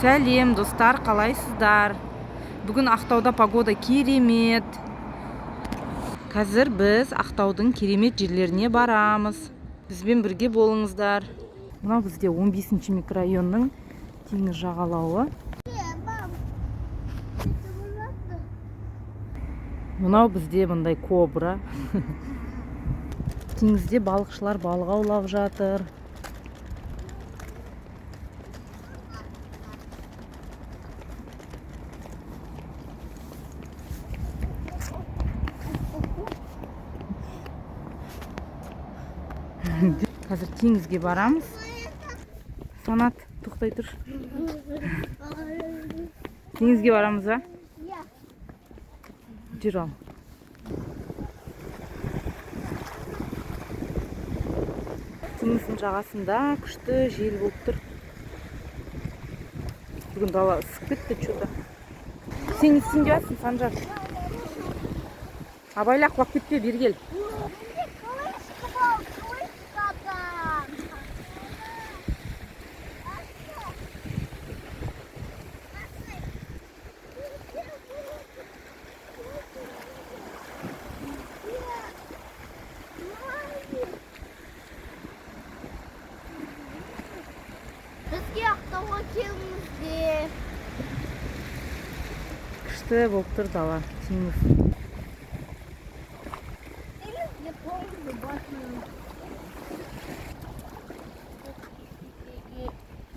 Сәлем достар, қалайсыздар? Бүгін Ақтауда погода керемет. Қазір біз Ақтаудың керемет жерлеріне барамыз. Бізбен бірге болыңыздар. Мынау бізде 15-ші микрорайонның теңіз жағалауы. Мынау бізде мындай кобра. Теңізде балықшылар балық аулап жатыр. Қазір теңізге барамыз. Санат, тоқтай тұр. Теңізге барамыз, ба? Жүр ал. Теңіздің жағасында күшті жел болып тұр. Бүгін дала ысып кетті что-то. Сен не істейін деп жатсың, Санжар? Абайла құлап кетпе, бері кел. Бізге Ақтауға келіңіздер. Күшті болып тұр дала, теңіз.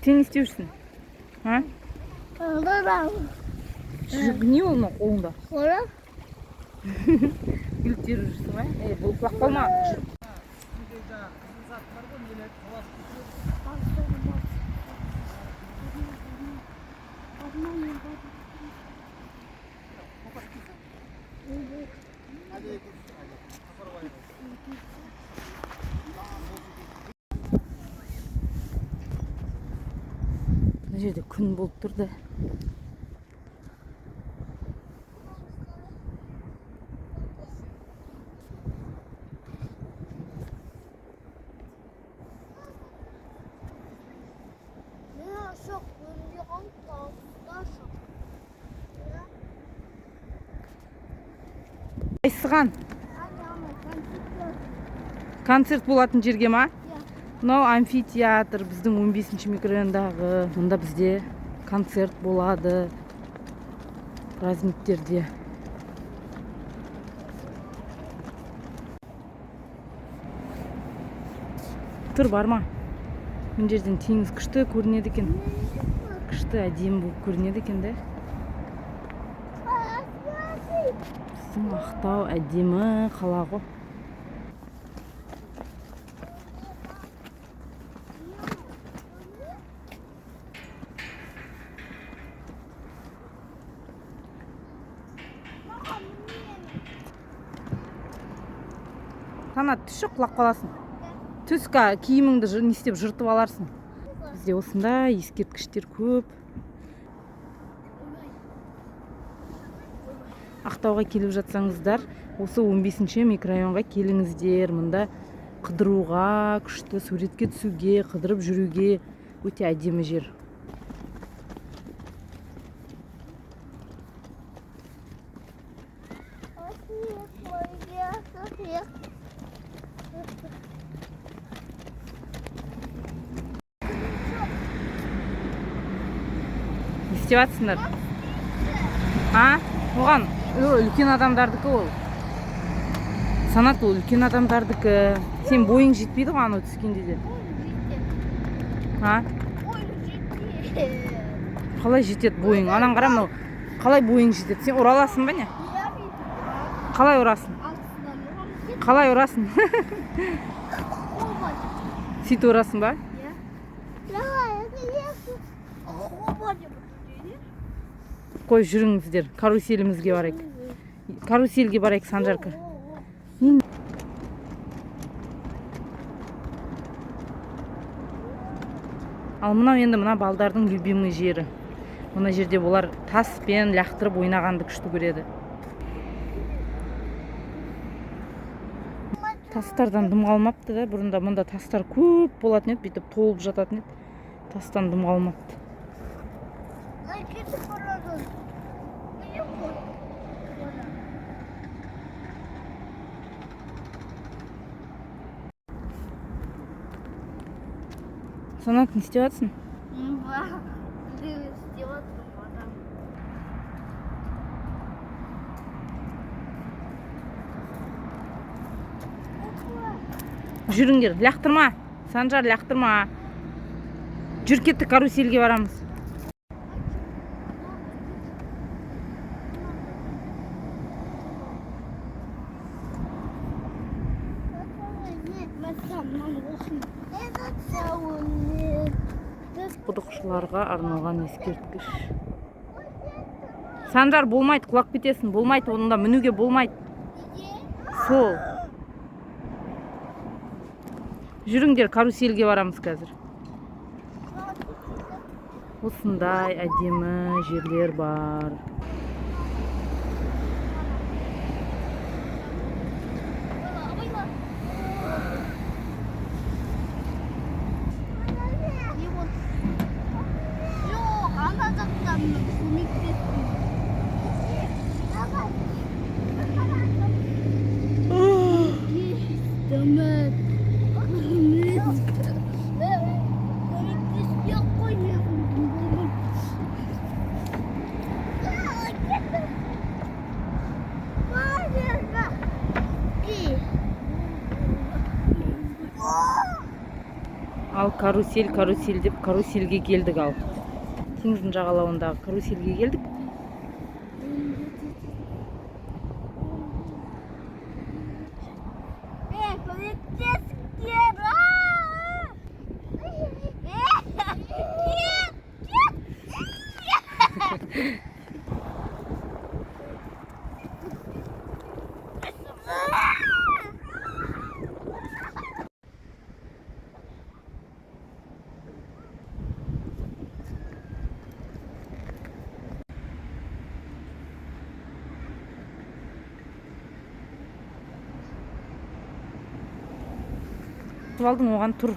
Сен не істеушісің? Жүргіне олына қолыңда. Қора? Күліп теріп жүрсің, ба? Бұл құлақ қалма. Бұл жерде күн болып тұрды. Айсыған концерт болатын жерге ма? Мынау амфитеатр, біздің 15-ші микрорайондағы. Мұнда бізде концерт болады праздниктерде. Тұр, барма. Мен жерден теңіз күшті көрінеді екен. Күшті әдемі болып көрінеді екен де. Біздің Ақтау әдемі қала ғой. Санат, түсі құлап қаласың. Түсқа киіміңді не істеп жыртып аларсың. Бізде осында ескерткіштер көп. Ақтауға келіп жатсаңыздар, осы 15-ші микрорайонға келіңіздер. Мұнда қыдыруға, күшті суретке түсуге, қыдырып жүруге өте әдемі жер. Не істеп жатсыңдар? Оған үлкен адамдардікі ол. Санат, ол үлкен адамдардікі. Сен бойың жетпейді ғой анау түскенде де. Қалай жетеді бойың? Анан қара, мынау қалай бойың жетеді? Сен ұраласың ба не? Қалай ұрасың? Қалай ұрасың? Сөйтіп ұрасың ба? Қой, жүріңіздер, каруселімізге барайық. Каруселге барайық, Санжарка. Ал мынау енді мына балдардың любимый жері. Мына жерде болар таспен лақтырып ойнағанды күшті көреді. Тастардан дым қалмапты да, бұрында мұнда тастар көп болатын еді, бүйтіп толып жататын еді. Тастан дым қалмапты. Ой, кетіп барады. Міне ғой. Санат, не істеп жатсың? Істеп жатырмын адам. Жүріңдер, лақтырма. Санжар, лақтырма. Жүр кеттік, каруселге барамыз. Құдықшыларға арналған ескерткіш. Санжар, болмайды, құлап кетесің. Болмайды, онында мінуге болмайды. Сол. Жүріңдер, каруселге барамыз қазір. Осындай әдемі жерлер бар. Жоқ, ана жақтан көмектесін. Көмектеспей-ақ қой, Ал карусель деп каруселге келдік ал. Теңіздің жағалауындағы каруселге келдік. Алдың оған тұр.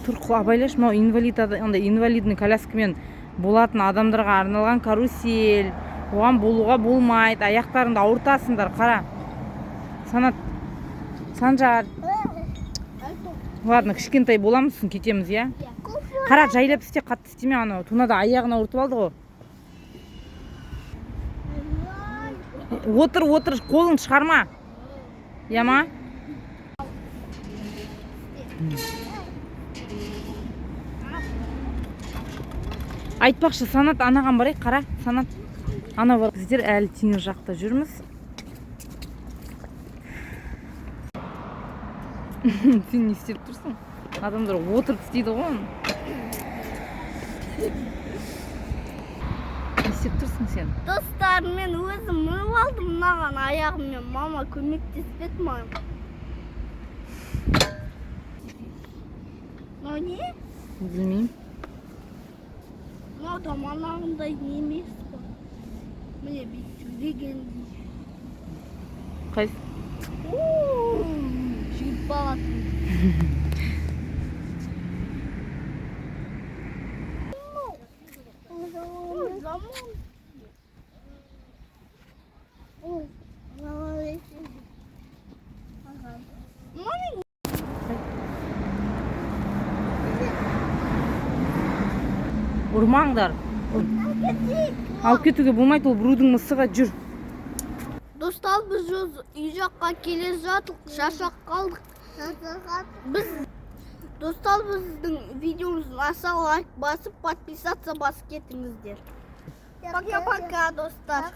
Тұр, абайлаш, мынау инвалидный коляскамен болатын адамдарға арналған карусель. Оған болуға болмайды. Аяқтарыңды ауыртасыңдар, қара. Санат, Санжар. Ладно, кішкентай боламызсын, кетеміз, я? Қара, жайлап істе, қатты істеме, ана тунада аяғына ауыртып алды ғой. Отыр, қолың шығарма. Яма? Айтпақшы, Санат, анаған барайық, қара, Санат. Ана бар. Біздер әлі теңіз жақта жүрміз. Сен не істеп тұрсың? Адамдар отырып істейді ғой. Не істеп тұрсың сен? Достар, мен өзім мініп алдым мынаған аяғыммен. Мама көмектеспеді маған. Мынау не? Білмеймін. Мынау да манағындай не емес қой. Міне бүйтіп деген. Қайсы? Жігіп бағатын. Ұрмаңдар. Алып кетуге болмайды, ол біреудің мысығы. Жүр. Достар, біз үй жаққа келе жатық, шаршап қалдық. Достар, біздің видеомыздың аса лайк басып, подписаться басып кетіңіздер. Пока-пока, достар.